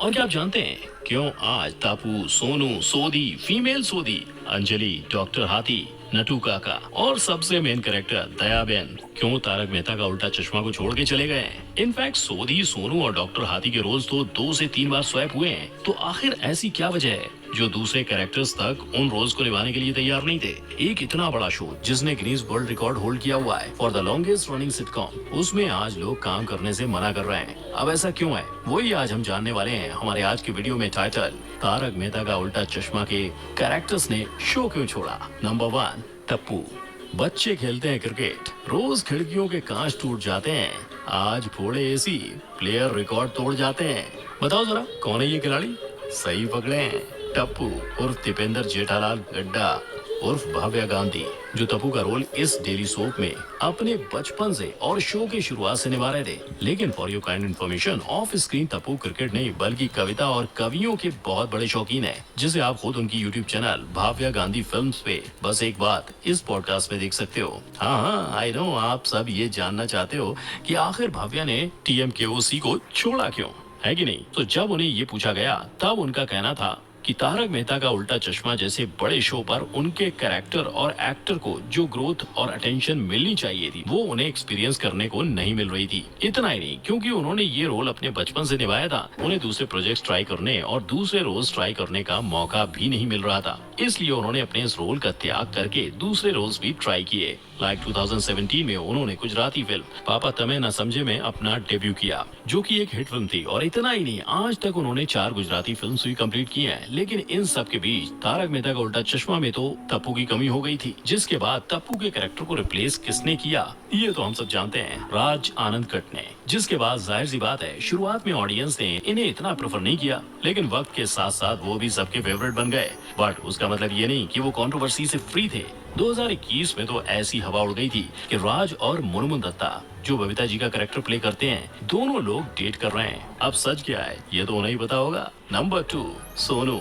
और क्या आप जानते हैं क्यों आज तापू, सोनू, सोदी, फीमेल सोदी, अंजलि, डॉक्टर हाथी, नटू काका और सबसे मेन कैरेक्टर दयाबेन क्यों तारक मेहता का उल्टा चश्मा को छोड़ के चले गए? इनफैक्ट सोदी, सोनू और डॉक्टर हाथी के रोल्स तो 2 से 3 बार स्वैप हुए हैं। तो आखिर ऐसी क्या वजह है जो दूसरे कैरेक्टर्स तक उन रोल्स को निभाने के लिए तैयार नहीं थे? एक इतना बड़ा शो जिसने गिनीज वर्ल्ड रिकॉर्ड होल्ड किया हुआ है for the longest running sitcom, उसमें आज लोग काम करने से मना कर रहे हैं। अब ऐसा क्यों है, वही आज हम जानने वाले हैं हमारे आज की वीडियो में। टाइटल, तारक मेहता का उल्टा चश्मा के कैरेक्टर्स ने शो क्यों छोड़ा। नंबर 1, टप्पू। बच्चे खेलते हैं क्रिकेट, रोज खिड़कियों के कांच टूट जाते हैं, आज फोड़े एसी, प्लेयर रिकॉर्ड तोड़ जाते हैं। बताओ जरा कौन है ये खिलाड़ी? सही पकड़े हैं, टप्पू उर्फ दीपेंद्र जेठालाल गड्ढा उर्फ भव्या गांधी, जो टप्पू का रोल इस डेली सोप में अपने बचपन से और शो की शुरुआत से निभा रहे थे। लेकिन for your kind information, of screen Tappu cricket नहीं बल्कि कविता और कवियों के बहुत बड़े शौकीन है, जिसे आप खुद उनकी YouTube channel Bhavya Gandhi films पे बस एक बात इस पॉडकास्ट में देख सकते हो। हाँ, आई नो आप सब ये जानना चाहते हो कि आखिर भव्या ने TMKOC को छोड़ा क्यों, है कि नहीं? तो जब उन्हें ये पूछा गया तब उनका कहना था कि तारक मेहता का उल्टा चश्मा जैसे बड़े शो पर उनके कैरेक्टर और एक्टर को जो ग्रोथ और अटेंशन मिलनी चाहिए थी वो उन्हें एक्सपीरियंस करने को नहीं मिल रही थी। इतना ही नहीं, क्योंकि उन्होंने ये रोल अपने बचपन से निभाया था, उन्हें दूसरे प्रोजेक्ट्स ट्राई करने और दूसरे रोल्स ट्राई करने का मौका भी नहीं मिल रहा था। इसलिए उन्होंने अपने इस रोल का त्याग करके दूसरे रोल्स भी ट्राई किए। लाइक 2017 में उन्होंने गुजराती फिल्म पापा तमे न समझे में अपना डेब्यू किया, जो कि एक हिट फिल्म थी। और इतना ही नहीं, आज तक उन्होंने 4 गुजराती फिल्म भी कंप्लीट की हैं। लेकिन इन सब के बीच तारक मेहता का उल्टा चश्मा में तो टप्पू की कमी हो गई थी, जिसके बाद टप्पू के कैरेक्टर को रिप्लेस किसने किया ये तो हम सब जानते हैं, राज आनंद कट ने। जिसके बाद जाहिर सी बात है शुरुआत में ऑडियंस ने इन्हें इतना प्रेफर नहीं किया, लेकिन वक्त के साथ साथ वो भी सबके फेवरेट बन गए। बट उसका मतलब ये नहीं कि वो कंट्रोवर्सी से फ्री थे। 2021 में तो ऐसी हवा उड़ गई थी कि राज और मुनमुन दत्ता, जो बबीता जी का कैरेक्टर प्ले करते हैं, दोनों लोग डेट कर रहे हैं। अब सच क्या है ये तो उन्हें ही पता होगा। नंबर 2, सोनू।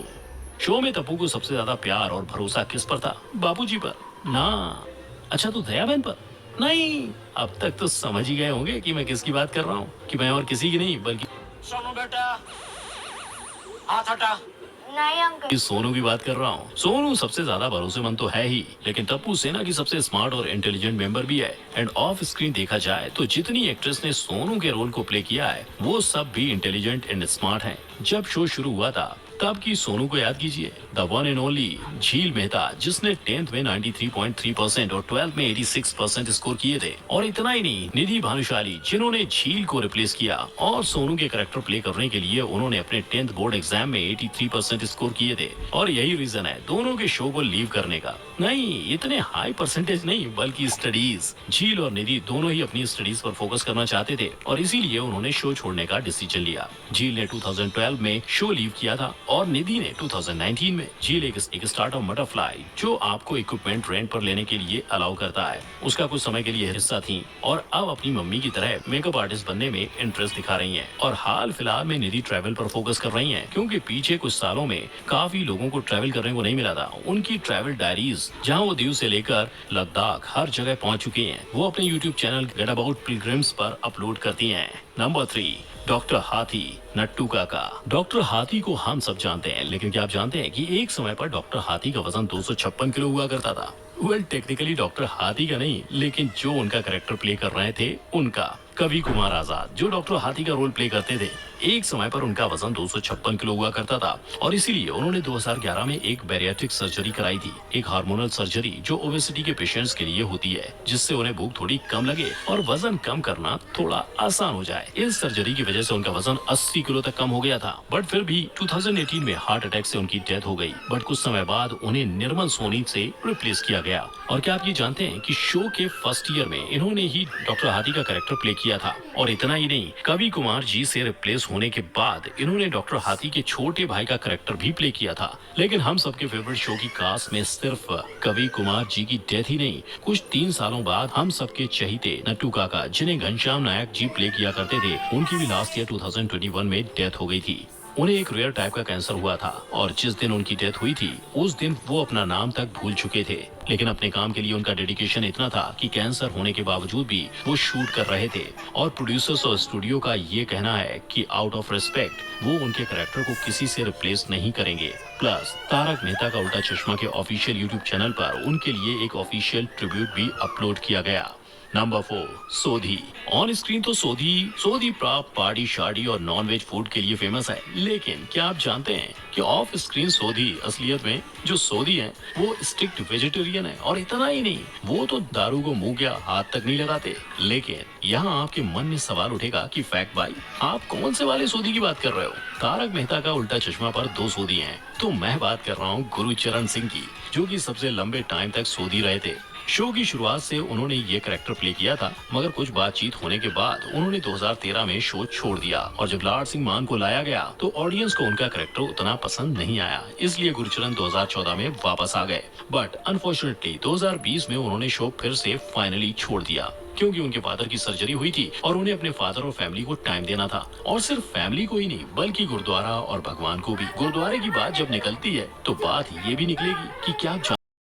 शो में टप्पू को सबसे ज्यादा प्यार और भरोसा किस पर था? बाबूजी पर ना? अच्छा, तो दयाबेन पर नहीं? अब तक तो समझ ही गए होंगे कि मैं किसकी बात कर रहा हूँ, कि मैं और किसी की नहीं बल्कि सोनू बेटा हाथ हटा। नहीं अंकल, सोनू की बात कर रहा हूँ। सोनू सबसे ज्यादा भरोसेमंद तो है ही, लेकिन टप्पू सेना की सबसे स्मार्ट और इंटेलिजेंट मेंबर भी है। एंड ऑफ स्क्रीन देखा जाए तो जितनी एक्ट्रेस ने सोनू के रोल को प्ले किया है वो सब भी इंटेलिजेंट एंड स्मार्ट हैं। जब शो शुरू हुआ था तब की सोनू को याद कीजिए, द वन एंड ओनली झील मेहता, जिसने 10th में 93.3% और 12th में 86% स्कोर किए थे। और इतना ही नहीं, निधि भानुशाली, जिन्होंने झील को रिप्लेस किया और सोनू के कैरेक्टर प्ले करने के लिए उन्होंने अपने 10th बोर्ड एग्जाम में 83% स्कोर किए थे। और यही रीजन है दोनों के शो को लीव करने का। नहीं, इतने हाई परसेंटेज नहीं बल्कि स्टडीज। झील और निधि दोनों ही अपनी स्टडीज पर फोकस करना चाहते थे और इसीलिए उन्होंने शो छोड़ने का डिसीजन लिया। झील ने 2012 में शो लीव किया था और निधि ने 2019 में। झील एक स्टार्टअप बटरफ्लाई, जो आपको इक्विपमेंट रेंट पर लेने के लिए अलाउ करता है, उसका कुछ समय के लिए हिस्सा थी और अब अपनी मम्मी की तरह मेकअप आर्टिस्ट बनने में इंटरेस्ट दिखा रही हैं। और हाल फिलहाल में निधि ट्रैवल पर फोकस कर रही हैं, क्योंकि पीछे कुछ सालों में काफी लोगों को ट्रैवल करने को नहीं मिला था। उनकी ट्रैवल डायरीज, जहां वो दीव से लेकर लद्दाख हर जगह पहुंच चुकी हैं, वो अपने YouTube channel get about pilgrims पर अपलोड करती हैं। नंबर 3, डॉक्टर हाथी, नट्टू काका। डॉक्टर हाथी को हम सब जानते हैं, लेकिन क्या आप जानते हैं कि एक समय पर डॉक्टर हाथी का वजन 256 किलो हुआ करता था? वेल, टेक्निकली डॉक्टर हाथी का नहीं, लेकिन जो उनका कैरेक्टर प्ले कर रहे थे उनका, कवि कुमार आजाद, जो डॉक्टर हाथी का रोल प्ले करते थे, एक समय पर उनका वजन 256 किलो हुआ करता था। और इसीलिए उन्होंने 2011 में एक बैरियाट्रिक सर्जरी कराई थी, एक हार्मोनल सर्जरी जो ओबेसिटी के पेशेंट्स के लिए होती है, जिससे उन्हें भूख थोड़ी कम लगे और वजन कम करना थोड़ा आसान हो जाए। इस सर्जरी की वजह से उनका वजन 80 किलो तक कम हो गया था। बट फिर भी 2018 में हार्ट अटैक से उनकी डेथ हो गई। बट कुछ समय बाद उन्हें निर्मल सोनी से रिप्लेस किया गया। और क्या आप ये जानते हैं कि शो के फर्स्ट ईयर में इन्होंने ही डॉक्टर हाथी का कैरेक्टर प्ले किया था? और इतना ही नहीं, कवि कुमार जी से रिप्लेस होने के बाद इन्होंने डॉक्टर हाथी के छोटे भाई का कैरेक्टर भी प्ले किया था। लेकिन हम सबके फेवरेट शो की कास्ट में सिर्फ कवि कुमार जी की डेथ ही नहीं, कुछ 3 सालों बाद हम सबके चहीते नट्टू काका, जिन्हें घनश्याम नायक जी प्ले किया करते थे, उनकी भी लास्ट ईयर 2021 में डेथ हो गई थी। उन्हें एक रेयर टाइप का कैंसर हुआ था और जिस दिन उनकी डेथ हुई थी उस दिन वो अपना नाम तक भूल चुके थे। लेकिन अपने काम के लिए उनका डेडिकेशन इतना था कि कैंसर होने के बावजूद भी वो शूट कर रहे थे। और प्रोड्यूसर्स और स्टूडियो का ये कहना है कि आउट ऑफ रिस्पेक्ट वो उनके कैरेक्टर को किसी से रिप्लेस नहीं करेंगे। प्लस तारक मेहता का उल्टा चश्मा के ऑफिशियल यूट्यूब चैनल पर उनके लिए एक ऑफिशियल ट्रिब्यूट भी अपलोड किया गया। नंबर 4, सोधी। ऑन स्क्रीन तो सोधी प्राप पार्टी शादी और नॉन वेज फूड के लिए फेमस है, लेकिन क्या आप जानते हैं कि ऑफ स्क्रीन सोधी असलियत में जो सोधी है वो स्ट्रिक्ट वेजिटेरियन है। और इतना ही नहीं, वो तो दारू को मुंह क्या हाथ तक नहीं लगाते। लेकिन यहाँ आपके मन में सवाल उठेगा कि फैक्ट भाई, आप कौन से वाले सोधी की बात कर रहे हो? तारक मेहता का उल्टा चश्मा पर 2 सोधी हैं। तो मैं बात कर रहा हूँ गुरुचरण सिंह की, जो कि सबसे लंबे टाइम तक सोधी रहे थे। शो की शुरुआत से उन्होंने ये कैरेक्टर प्ले किया था, मगर कुछ बातचीत होने के बाद उन्होंने 2013 में शो छोड़ दिया। और जब लाड सिंह मान को लाया गया तो ऑडियंस को उनका कैरेक्टर उतना पसंद नहीं आया, इसलिए गुरचरण 2014 में वापस आ गए। बट अनफॉर्चुनेटली 2020 में उन्होंने शो फिर से फाइनली छोड़ दिया, क्योंकि उनके फादर की सर्जरी हुई थी और उन्हें अपने फादर और फैमिली को टाइम देना था। और सिर्फ फैमिली को ही नहीं, बल्कि गुरुद्वारा और भगवान को भी। गुरुद्वारे की बात जब निकलती है तो बात ये भी निकलेगी कि क्या